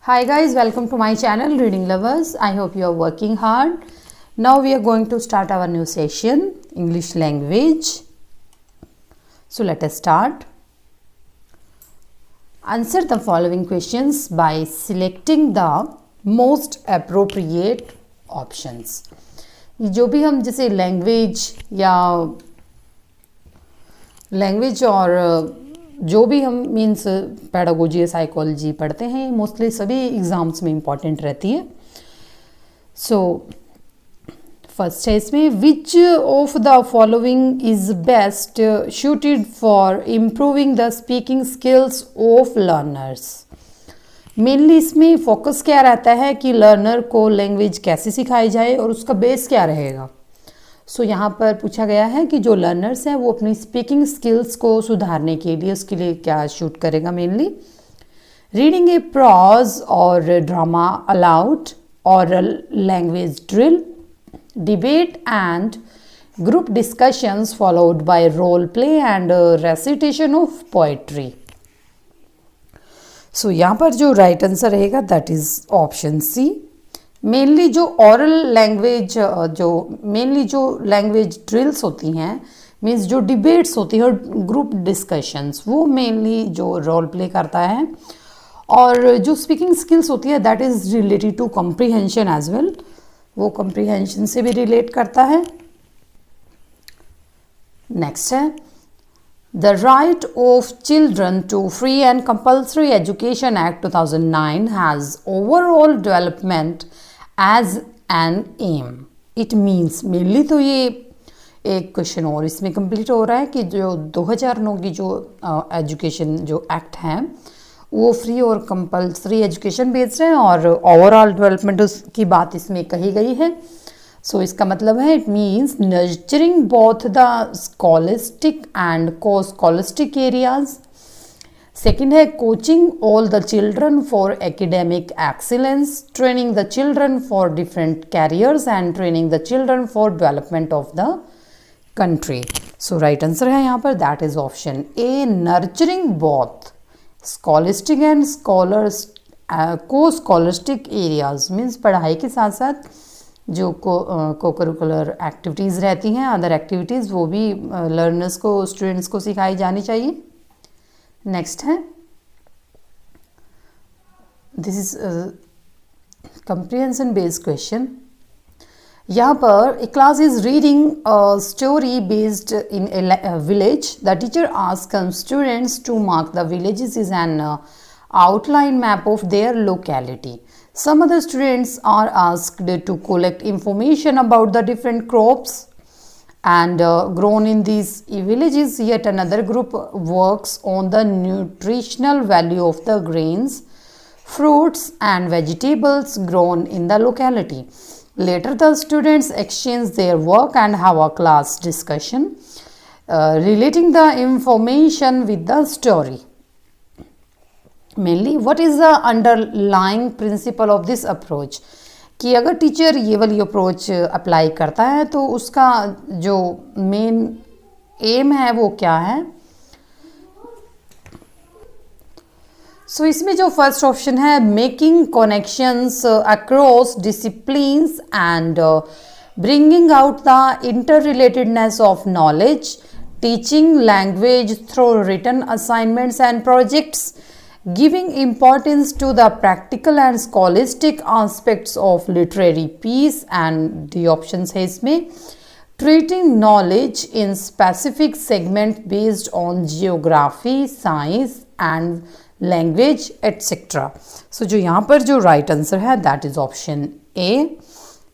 Hi guys, welcome to my channel Reading Lovers. I hope you are working hard. Now we are going to start our new session, English language. So let us start. Answer the following questions by selecting the most appropriate options. जो भी हम जैसे language और जो भी हम means pedagogy या psychology पढ़ते हैं मोस्टली सभी एग्ज़ाम्स में इम्पॉर्टेंट रहती है. सो फर्स्ट है इसमें विच of the following is best suited for improving the speaking skills of learners. Mainly इसमें फोकस क्या रहता है कि लर्नर को लैंग्वेज कैसे सिखाई जाए और उसका बेस क्या रहेगा. सो यहाँ पर पूछा गया है कि जो लर्नर्स हैं वो अपनी स्पीकिंग स्किल्स को सुधारने के लिए उसके लिए क्या शूट करेगा. मेनली रीडिंग ए प्रॉज और drama aloud, oral language drill, debate and group discussions followed by role play and recitation of poetry. So यहाँ पर जो राइट आंसर रहेगा that is option C. Mainly जो ऑरल लैंग्वेज जो language drills होती हैं means जो डिबेट्स होती हैं और ग्रुप डिस्कशंस वो मेनली जो रोल प्ले करता है. और जो स्पीकिंग स्किल्स होती है that is related to comprehension as well, वो कॉम्प्रीहेंशन से भी रिलेट करता है. नेक्स्ट है the right of children to free and compulsory education act 2009 has overall development as an aim. It means mainly तो ये एक क्वेश्चन और इसमें कंप्लीट हो रहा है कि जो 2009 की जो एजुकेशन जो एक्ट है वो फ्री और कंपल्सरी एजुकेशन बेस्ड है और ओवरऑल डेवलपमेंट की बात इसमें कही गई है. सो इसका मतलब है it means nurturing both the scholastic and को स्कॉलिस्टिक एरियाज. सेकेंड है coaching all the children for academic excellence, training the children for different carriers and training the children for development of the country. So right answer है यहाँ पर that is option A, nurturing both scholastic and को scholastic areas. Means पढ़ाई के साथ साथ जो को करिकुलर एक्टिविटीज़ रहती हैं, अदर एक्टिविटीज़, वो भी लर्नर्स को स्टूडेंट्स को सिखाई जानी चाहिए. नेक्स्ट है this is comprehension based question. यहाँ पर a class is reading a story based in a village. The teacher asks students to mark the villages is an outline map of their locality. Some other students are asked to collect information about the different crops and grown in these villages. Yet another group works on the nutritional value of the grains, fruits and vegetables grown in the locality. Later the students exchange their work and have a class discussion relating the information with the story. Mainly what is the underlying principle of this approach, कि अगर teacher ये वाली approach apply करता है तो उसका जो main M है वो क्या है. सो इसमें जो फर्स्ट ऑप्शन है making connections across disciplines and bringing out the inter relatedness of knowledge, teaching language through written assignments and projects, giving importance to the practical and scholastic aspects of literary piece. and the options है इसमें treating knowledge in specific segment based on geography, science and language etc. so जो यहाँ पर जो right answer है that is option A,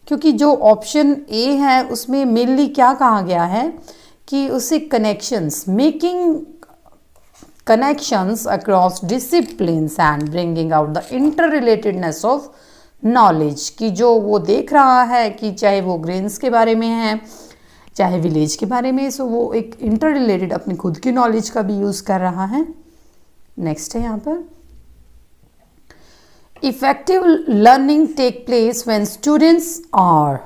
क्योंकि जो option A है उसमें mainly क्या कहा गया है कि उसे connections, making connections across disciplines and bringing out the interrelatedness of knowledge, कि जो वो देख रहा है कि चाहे वो ग्रेन्स के बारे में है चाहे विलेज के बारे में, सो वो एक इंटर रिलेटेड अपनी खुद की नॉलेज का भी यूज़ कर रहा है. नेक्स्ट है यहाँ पर effective learning take place when students are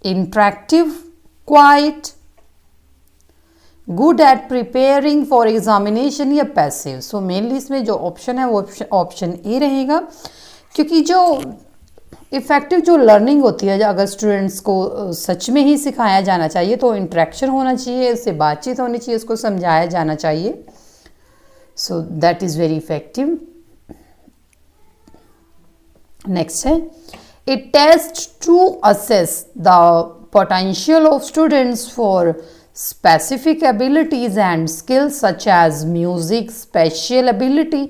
interactive, quite, good at preparing for examination या पैसिव। सो मेनली इसमें जो ऑप्शन है वो ऑप्शन ए रहेगा, क्योंकि जो इफ़ेक्टिव जो लर्निंग होती है, अगर स्टूडेंट्स को सच में ही सिखाया जाना चाहिए तो इंटरेक्शन होना चाहिए, उससे बातचीत होनी चाहिए, उसको समझाया जाना चाहिए। So that is very effective. Next है a test to assess the potential of students for specific abilities and skills such as music, spatial ability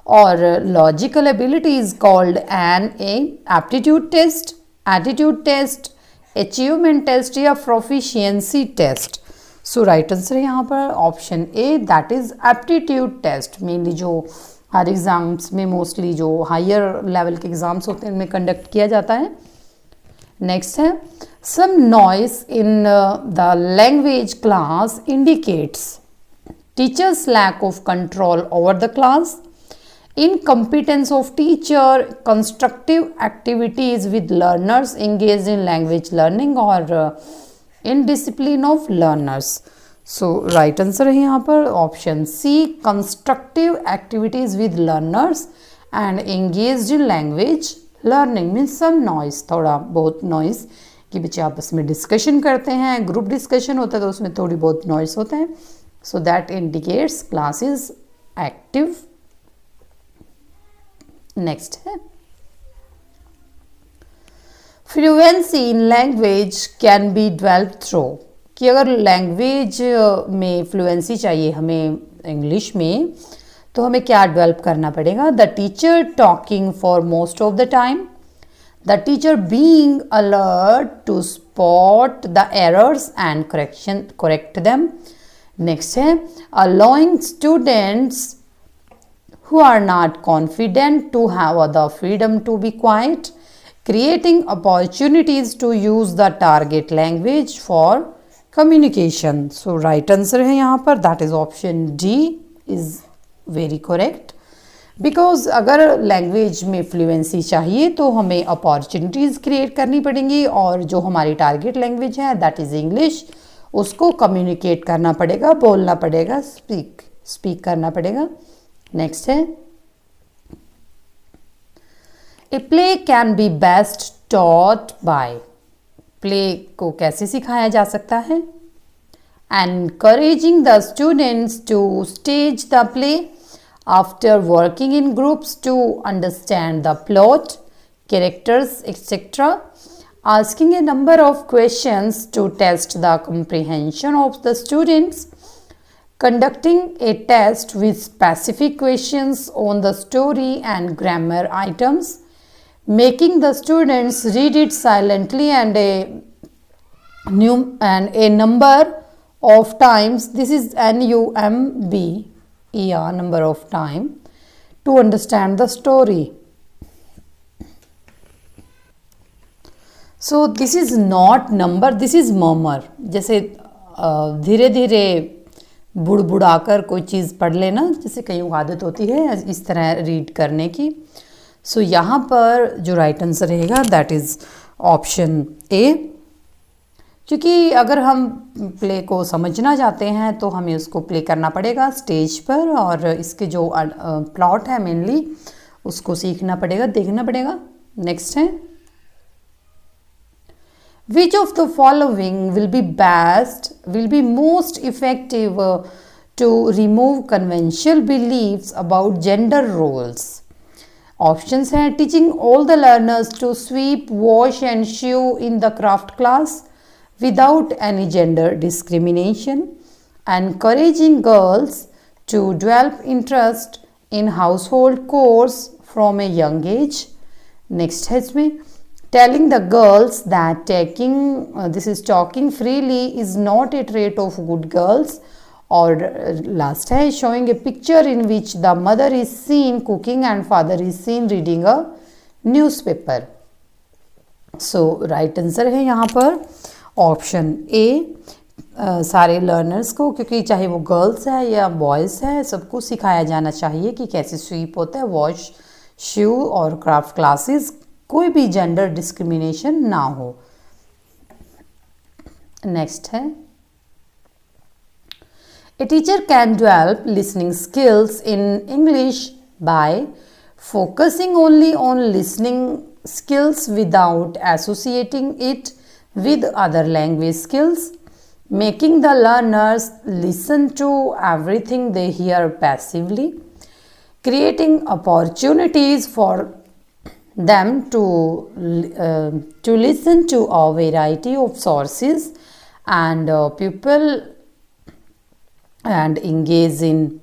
or logical ability is called an aptitude test, attitude test, achievement test या proficiency test। So right answer है यहाँ पर option A, that is aptitude test. Mainly जो हर exams में mostly जो higher level के exams होते हैं उनमें कंडक्ट किया जाता है। नेक्स्ट है some noise in the language class indicates teacher's lack of control over the class, incompetence of teacher, constructive activities with learners engaged in language learning or indiscipline of learners। so right answer है यहाँ पर option C, constructive activities with learners and engaged in language learning means some noise, थोड़ा बहुत noise कि बच्चे आपस में discussion करते हैं, ग्रुप डिस्कशन होता है तो उसमें थोड़ी बहुत नॉइस होता है। So that indicates class is active. Next है fluency in language can be developed through, कि अगर लैंग्वेज में फ्लुएंसी चाहिए हमें इंग्लिश में तो हमें क्या डेवलप करना पड़ेगा? The teacher talking for most of the time, the teacher being alert to spot the errors and correct them। next है allowing students who are not confident to have the freedom to be quiet, creating opportunities to use the target language for communication। so right answer है यहाँ पर that is option D is very correct। Because अगर language में fluency चाहिए तो हमें opportunities create करनी पड़ेंगी और जो हमारी टारगेट लैंग्वेज है दैट इज़ इंग्लिश, उसको कम्युनिकेट करना पड़ेगा, बोलना पड़ेगा, स्पीक करना पड़ेगा। नेक्स्ट है a play can be best taught by, play को कैसे सिखाया जा सकता है? Encouraging the students to stage the play after working in groups to understand the plot, characters, etc. Asking a number of questions to test the comprehension of the students. Conducting a test with specific questions on the story and grammar items. Making the students read it silently and a number of times. This is NUMB. number of time to understand the story। so this is not number, this is murmur। जैसे धीरे धीरे बुड़बुड़ाकर कोई चीज़ पढ़ लेना, जैसे कईयों को आदत होती है इस तरह रीड करने की। सो यहाँ पर जो राइट आंसर रहेगा दैट इज़ ऑप्शन ए, क्योंकि अगर हम प्ले को समझना चाहते हैं तो हमें उसको प्ले करना पड़ेगा स्टेज पर और इसके जो प्लॉट है मेनली उसको सीखना पड़ेगा, देखना पड़ेगा। नेक्स्ट है which of the following will be most effective to remove conventional believes about gender roles. Options हैं teaching all the learners to sweep, wash and shoe in the craft class without any gender discrimination, encouraging girls to develop interest in household chores from a young age। next है इसमें telling the girls that talking freely is not a trait of good girls। और last है showing a picture in which the mother is seen cooking and father is seen reading a newspaper। so right answer है यहाँ पर option ए, सारे learners को, क्योंकि चाहे वो गर्ल्स है या बॉयज़ है सबको सिखाया जाना चाहिए कि कैसे स्वीप होता है, वॉश, शू और क्राफ्ट क्लासेस, कोई भी जेंडर डिस्क्रिमिनेशन ना हो। नेक्स्ट है A teacher can develop listening skills in English by focusing only on listening skills without associating it with other language skills, making the learners listen to everything they hear passively, creating opportunities for them to listen to a variety of sources and people and engage in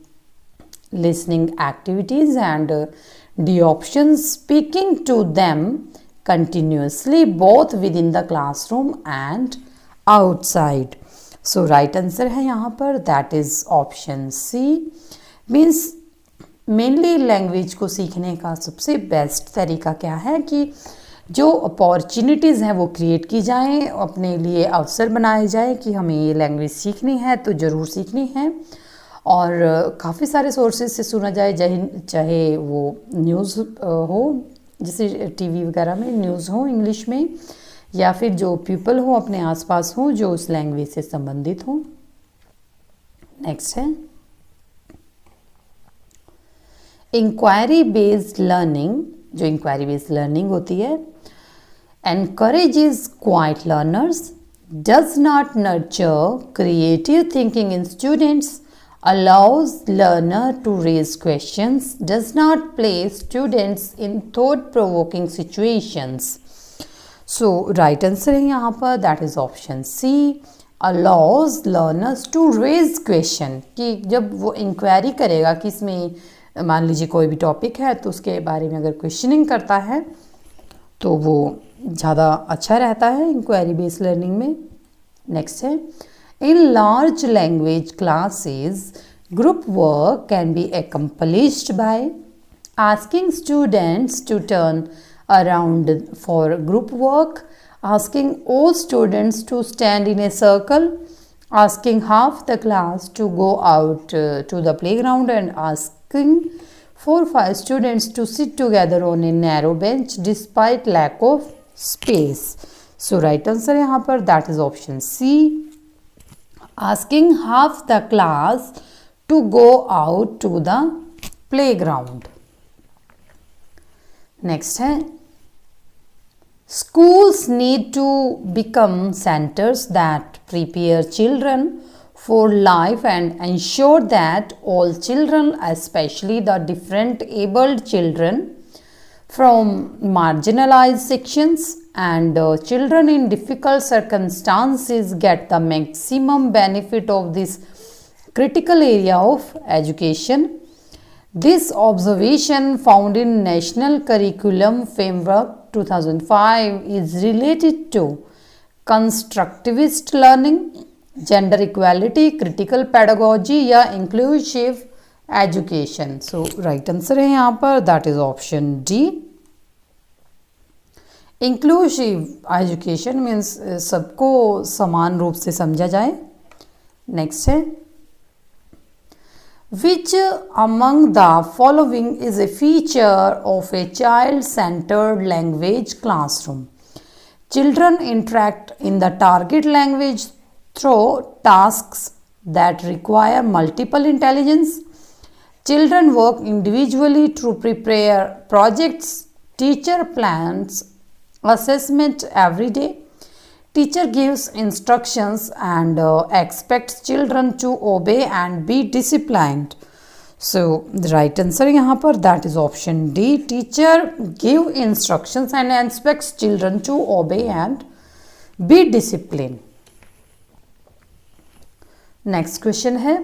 listening activities and the options speaking to them continuously both within the classroom and outside. So right answer है यहाँ पर that is option C. Means mainly language को सीखने का सबसे best तरीका क्या है कि जो अपॉर्चुनिटीज़ हैं वो क्रिएट की जाएं, अपने लिए अवसर बनाए जाए कि हमें ये लैंग्वेज सीखनी है तो ज़रूर सीखनी है और काफ़ी सारे सोर्सेज से सुना जाए, चाहे वो न्यूज़ हो जैसे टीवी वगैरह में न्यूज़ हो इंग्लिश में या फिर जो पीपल हो अपने आसपास हो जो उस लैंग्वेज से संबंधित हो। नेक्स्ट है इंक्वायरी बेस्ड लर्निंग। जो इंक्वायरी बेस्ड लर्निंग होती है encourages quiet learners, does not nurture creative thinking in students, allows learner to raise questions, does not place students in thought-provoking situations. So right answer है यहाँ पर that is option C, allows learners to raise question कि जब वो inquiry करेगा कि इसमें मान लीजिए कोई भी टॉपिक है तो उसके बारे में अगर क्वेश्चनिंग करता है तो वो ज़्यादा अच्छा रहता है इंक्वायरी बेस्ड लर्निंग में। नेक्स्ट है in large language classes group work can be accomplished by asking students to turn around for group work, asking all students to stand in a circle, asking half the class to go out to the playground and asking 4-5 students to sit together on a narrow bench despite lack of space. So right answer यहाँ पर that is option C, asking half the class to go out to the playground. Next है schools need to become centers that prepare children for life and ensure that all children, especially the different abled children from marginalized sections and children in difficult circumstances, get the maximum benefit of this critical area of education. This observation, found in National Curriculum Framework 2005, is related to constructivist learning, gender equality, critical pedagogy या inclusive education. So right answer है यहाँ पर that is option D. Inclusive education means सबको समान रूप से समझा जाए. Next है which among the following is a feature of a child-centered language classroom? Children interact in the target language through tasks that require multiple intelligence. Children work individually to prepare projects. Teacher plans assessment every day. Teacher gives instructions and expects children to obey and be disciplined. So the right answer यहाँ पर that is option D. Teacher give instructions and expects children to obey and be disciplined. Next question है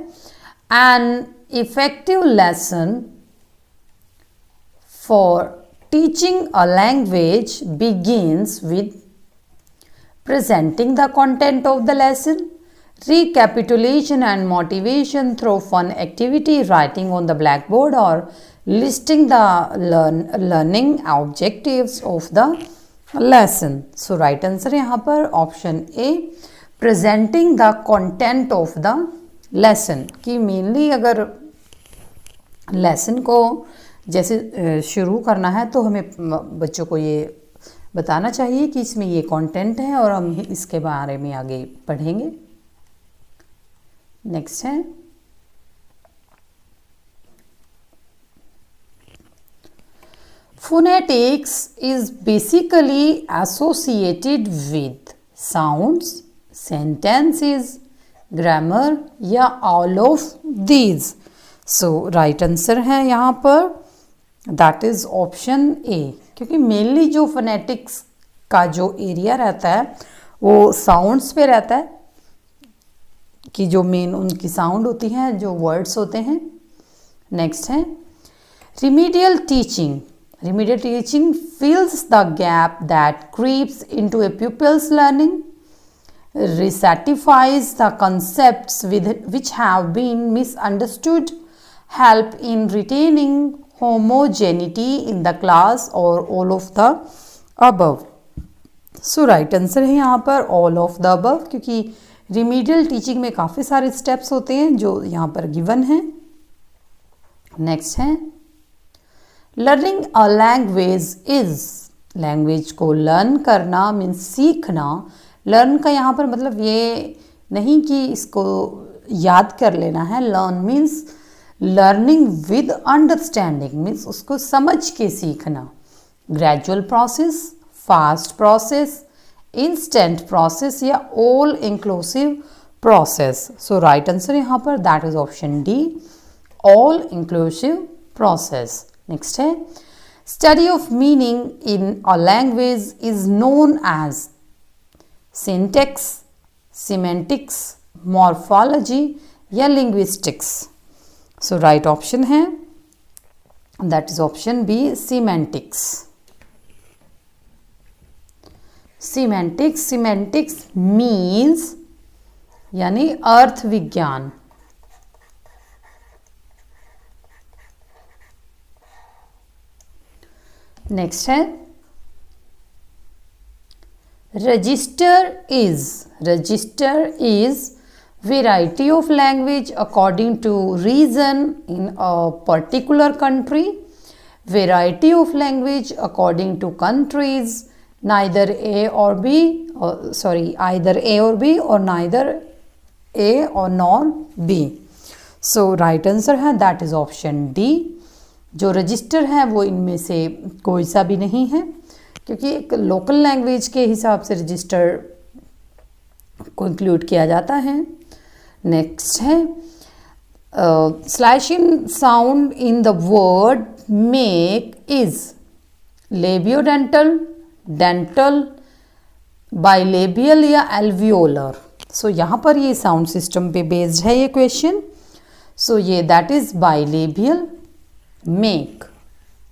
an effective lesson for teaching a language begins with presenting the content of the lesson, recapitulation and motivation through fun activity, writing on the blackboard, or listing the learning objectives of the lesson. So right answer यहाँ पर option A, presenting the content of the lesson. कि mainly अगर lesson को जैसे शुरू करना है तो हमें बच्चों को ये बताना चाहिए कि इसमें ये कंटेंट है और हम इसके बारे में आगे पढ़ेंगे. नेक्स्ट है Phonetics is basically associated with sounds, sentences, grammar या all of these. So right answer है यहाँ पर that is option A, क्योंकि मेनली जो phonetics का जो एरिया रहता है वो साउंड्स पे रहता है, कि जो मेन उनकी साउंड होती हैं, जो वर्ड्स होते हैं. नेक्स्ट है remedial teaching. Remedial teaching fills the gap that creeps into a pupil's learning, recertifies the concepts which have been misunderstood, help in retaining homogeneity in the class, or all of the above. So right answer है यहाँ पर all of the above, क्योंकि remedial teaching में काफ़ी सारे steps होते हैं जो यहाँ पर given हैं. नेक्स्ट है learning a language is. Language को लर्न करना मीन्स सीखना. लर्न का यहाँ पर मतलब ये नहीं कि इसको याद कर लेना है. Learn means learning with understanding, means उसको समझ के सीखना. Gradual process, fast process, instant process या all inclusive process. So right answer यहाँ पर that is option D, all inclusive process. Next है study of meaning in a language is known as syntax, semantics, morphology या linguistics. So right option है that is option B, semantics. Semantics means यानी अर्थ विज्ञान. Next है register is variety of language according to region in a particular country. Variety of language according to countries, neither A or B, either A or B or neither A or nor B. So right answer है that is option D. जो register है वो इनमें से कोई सा भी नहीं है, क्योंकि एक लोकल लैंग्वेज के हिसाब से रजिस्टर को इंक्लूड किया जाता है. नेक्स्ट है slashing sound in the word make is labiodental, dental, bilabial या एल्वियोलर. सो यहाँ पर ये साउंड सिस्टम पे बेस्ड है ये क्वेश्चन. सो ये दैट इज बाइलेबियल मेक,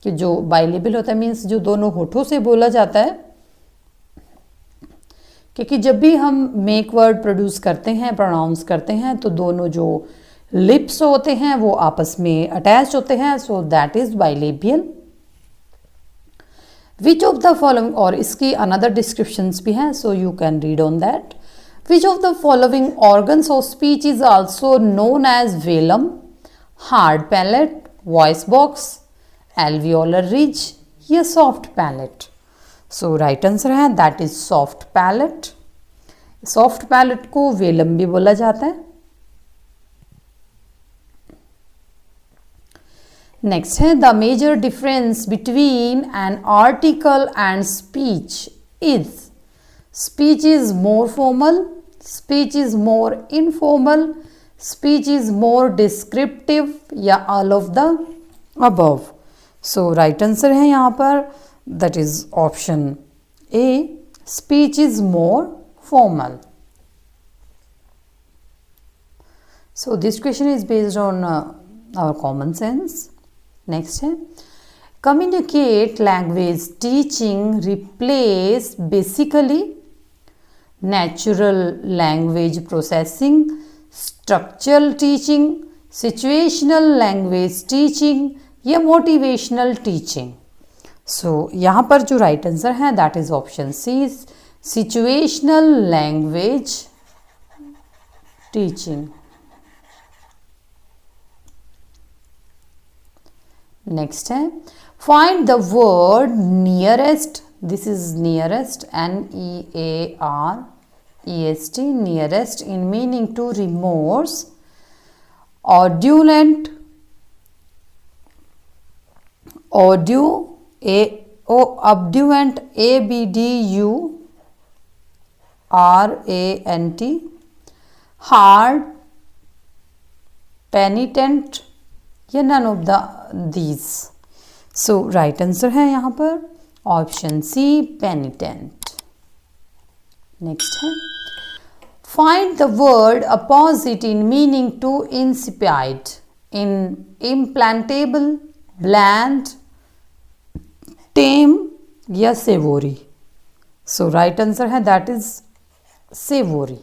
कि जो बाइलेबियल होता है मीन्स जो दोनों होठों से बोला जाता है, क्योंकि जब भी हम मेक वर्ड प्रोड्यूस करते हैं, प्रोनाउंस करते हैं, तो दोनों जो लिप्स होते हैं वो आपस में अटैच होते हैं. So that is bilabial. Which of the following, और इसकी अनदर डिस्क्रिप्शंस भी हैं, so you can read on that. Which of the following organs of speech is also known as velum, hard palate, voice box, alveolar ridge या soft palate. So right answer है that is soft palate. Soft palate को velum भी बोला जाता है. Next है the major difference between an article and speech is. Speech is more formal, speech is more informal, speech is more descriptive या all of the above. So right answer है यहाँ पर that is option A, speech is more formal. So this question is based on our common sense. Next है communicate language teaching replace basically natural language processing, structural teaching, situational language teaching या motivational teaching. So यहाँ पर जो right answer है that is option C, situational language teaching. Next है find the word nearest. This is nearest, NEAREST, nearest in meaning to remorse, ऑड्यूलेंट, audio Abduant, ABDURANT, hard, penitent, या none of these. So right answer है यहाँ पर option सी, पेनिटेंट. Next है, find the word opposite in meaning to insipid in implantable, bland, tame या savory. So right answer है that is savory.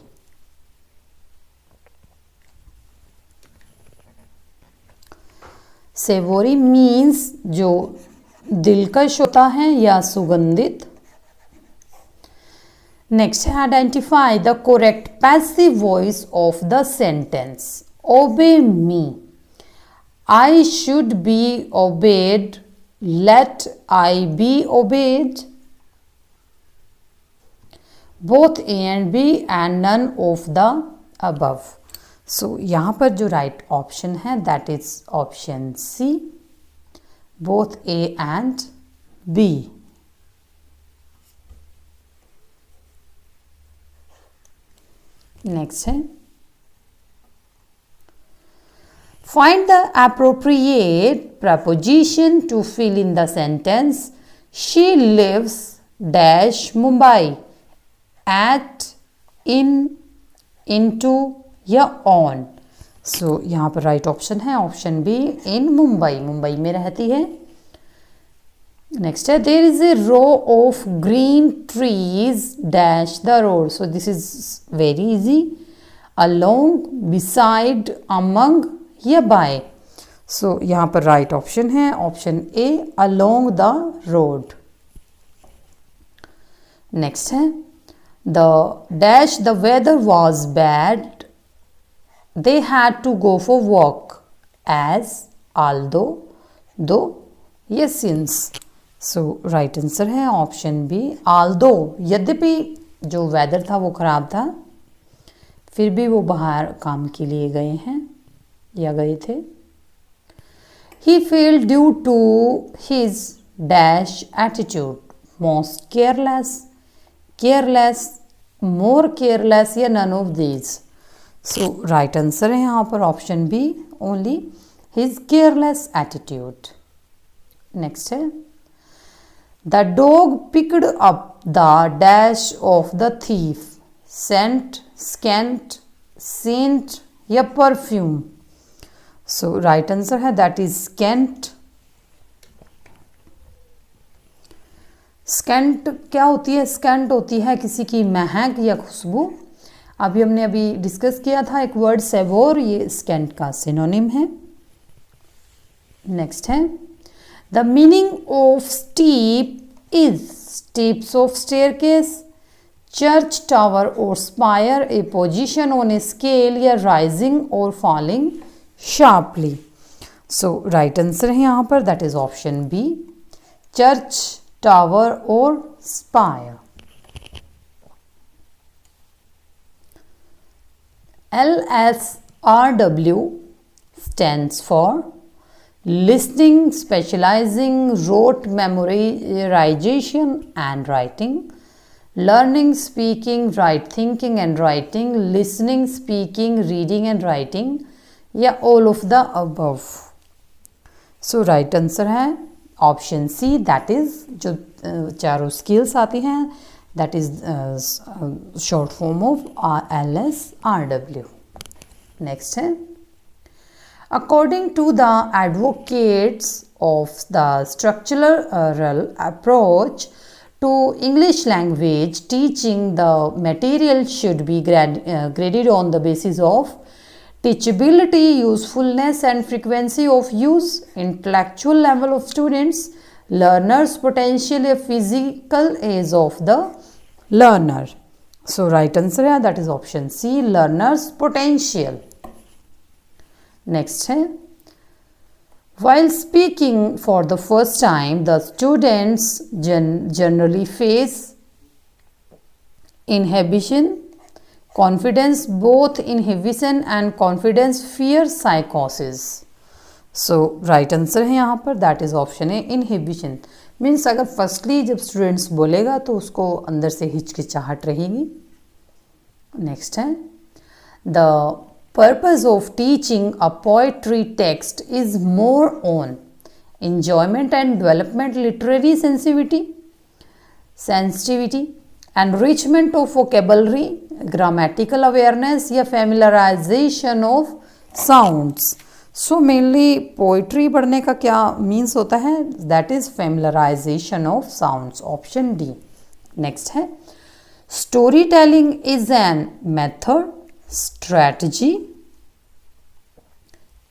Savory means जो दिलकश होता है या सुगंधित. Next, identify the correct passive voice of the sentence. Obey me. I should be obeyed. Let I be obeyed. Both A and B and none of the above. So यहाँ पर जो right option है that is option C. Both A and B. Next है, find the appropriate preposition to fill in the sentence. She lives dash Mumbai. At, in, into या on. So यहाँ पर right option है option B, in Mumbai. Mumbai में रहती है. Next है, there is a row of green trees dash the road. So this is very easy. Along, beside, among या by. So यहाँ पर right option है option A, along the road. Next है, the dash the weather was bad. They had to go for walk. As, although, though या since. सो right answer है option B, Aldous. यद्यपि जो weather था वो ख़राब था, फिर भी वो बाहर काम के लिए गए हैं या गए थे. He failed due to his dash attitude. Most careless, careless, more careless या none of these. So right answer है यहाँ पर option B, only his careless attitude. Next है, the dog picked up the dash of the thief. Scent, scent, scent या perfume. So right answer है that is scent. Scent क्या होती है? Scent होती है किसी की महक या खुशबू. हमने अभी डिस्कस किया था एक वर्ड सेवोर, ये scent का सिनोनिम है. नेक्स्ट है, the meaning of steep is steps of staircase, church tower or spire, a position on a scale या rising or falling sharply. So right answer है यहाँ पर that is option B, church, tower or spire. LSRW stands for listening, specializing, rote memorization and writing, learning, speaking, right thinking and writing, listening, speaking, reading and writing या all of the above. So right answer है option C, that is जो चारों skills आती हैं that is short form of LSRW. Next है, according to the advocates of the structural approach to English language teaching, the material should be graded on the basis of teachability, usefulness and frequency of use, intellectual level of students, learners potential, physical age of the learner. So right answer है that is option C, learners potential. Next है, while speaking for the first time, the students generally face inhibition, confidence, both inhibition and confidence, fear, psychosis. So right answer है यहाँ पर that is option है inhibition. Means अगर firstly जब students बोलेगा तो उसको अंदर से हिचकिचाहट रहेगी। नेक्स्ट है the purpose of teaching a poetry text is more on enjoyment and development, literary sensitivity, enrichment of vocabulary, grammatical awareness या familiarization of sounds। So mainly poetry पढ़ने का क्या मीन्स होता है, that is familiarization of sounds, option D. Next है story telling is an method, strategy,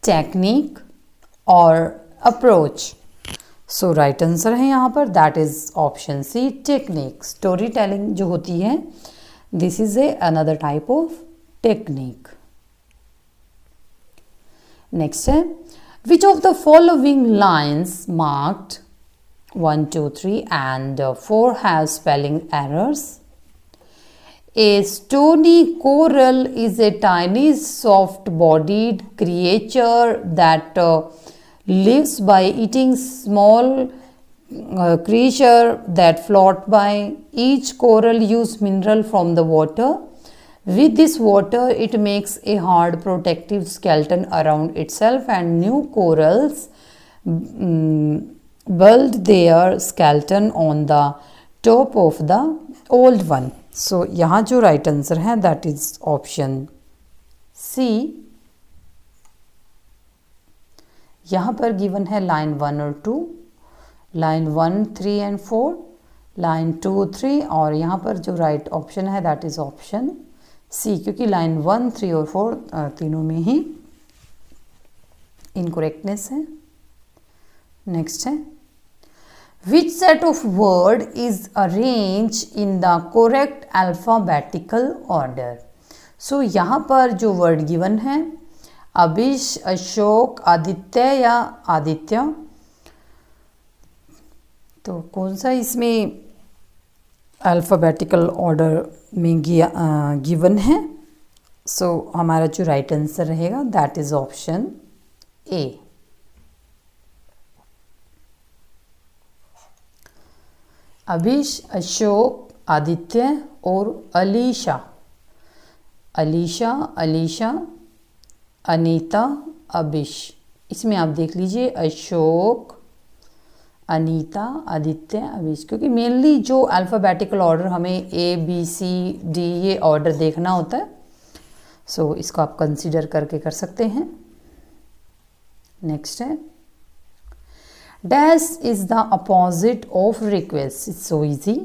technique और approach. So right answer है यहाँ पर that is option C technique. Story telling जो होती है this is a another type of technique. Next है which of the following lines marked 1, 2, 3 and 4 have spelling errors? A stony coral is a tiny soft-bodied creature that lives by eating small creature that float by. Each coral use mineral from the water. With this water, it makes a hard protective skeleton around itself, and new corals build their skeleton on the top of the old one. So यहाँ जो right answer है that is option C। यहाँ पर given है line 1 और 2, line 1, 3 and 4, line 2, 3 और यहाँ पर जो राइट ऑप्शन है दैट इज ऑप्शन सी, क्योंकि लाइन 1, 3 और 4 तीनों में ही इनकरेक्टनेस है। नेक्स्ट है which set of word is arrange in the correct alphabetical order. So यहाँ पर जो वर्ड गिवन है अभिष, अशोक, आदित्य या आदित्य, तो कौन सा इसमें अल्फ़ाबेटिकल ऑर्डर में गिवन है। सो हमारा जो राइट आंसर रहेगा that is option A. Abhish, Ashok, Aditya और अलीशा, अलीशा, अलीशा, अनीता, अभिष, इसमें आप देख लीजिए अशोक, अनीता, आदित्य, अभिष, क्योंकि मेनली जो अल्फ़ाबेटिकल ऑर्डर हमें ए बी सी डी ये ऑर्डर देखना होता है। सो इसको आप कंसीडर करके कर सकते हैं। नेक्स्ट है dash is the opposite of request. It's so easy,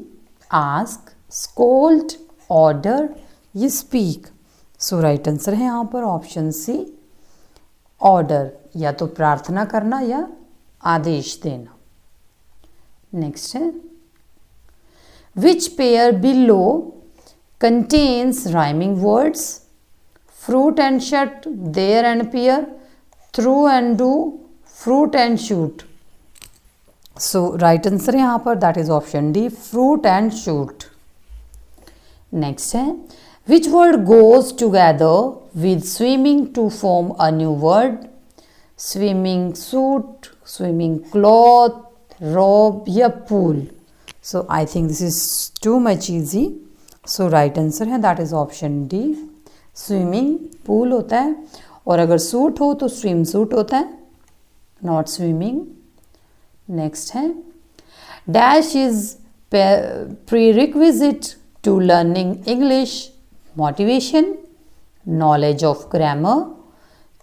ask, scold, order, ये स्पीक। सो राइट आंसर है यहाँ पर ऑप्शन सी ऑर्डर, या तो प्रार्थना करना या आदेश देना। नेक्स्ट है which pair below contains rhyming words, fruit and shut, there and pear, through and do, fruit and shoot. So right answer है यहाँ पर that is option D fruit and shoot. Next है which word goes together with swimming to form a new word? Swimming suit, swimming cloth, robe या pool? So I think this is too much easy. So right answer है that is option D. Swimming pool होता है और अगर suit हो तो swim suit होता है, not swimming. Next है dash is prerequisite to learning English. Motivation, knowledge of grammar,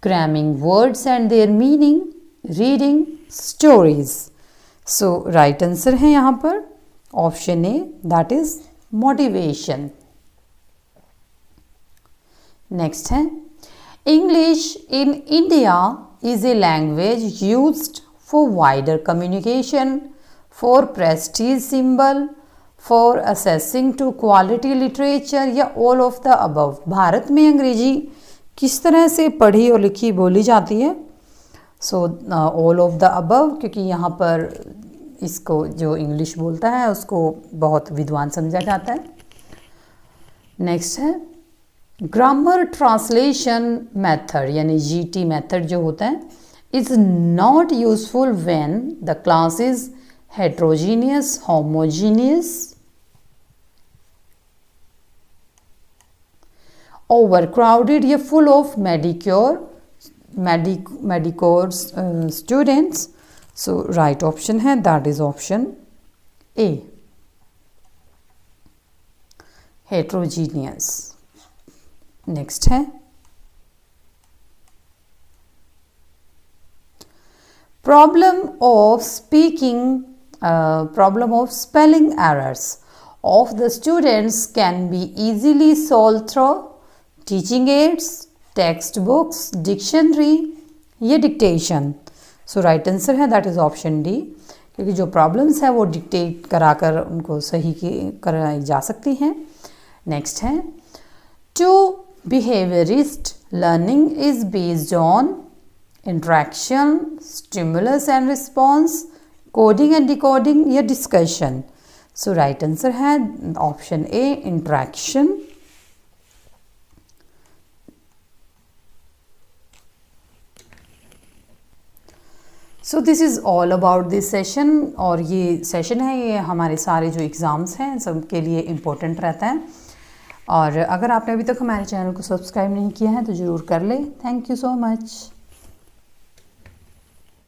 cramming words and their meaning, reading stories. So right answer है यहाँ पर option A, that is motivation. Next है English in India is a language used for wider communication, for prestige symbol, for assessing to quality literature या all of the above. Bharat में अंग्रेजी किस तरह से पढ़ी और लिखी बोली जाती है? So all of the above, क्योंकि यहाँ पर इसको जो इंग्लिश बोलता है उसको बहुत विद्वान समझा जाता है। नेक्स्ट है ग्रामर ट्रांसलेशन मेथड यानी जीटी मेथड जो होता है, is not useful when the class is heterogeneous, homogeneous, overcrowded या full of mediocre students. So right option है, that is option A, heterogeneous. Next है problem of spelling errors of the students can be easily solved through teaching aids, textbooks, dictionary या dictation. So right answer है, that is option D, क्योंकि जो problems है वो dictate कराकर उनको सही कराई जा सकती हैं. Next है to behaviorist learning is based on interaction, stimulus and response, coding and decoding या discussion. So right answer है option A, interaction. So this is all about this session. और ये session है, ये हमारे सारे जो एग्ज़ाम्स हैं सबके लिए इम्पोर्टेंट रहता है. और अगर आपने अभी तक हमारे चैनल को सब्सक्राइब नहीं किया है तो ज़रूर कर लें. Thank you so much.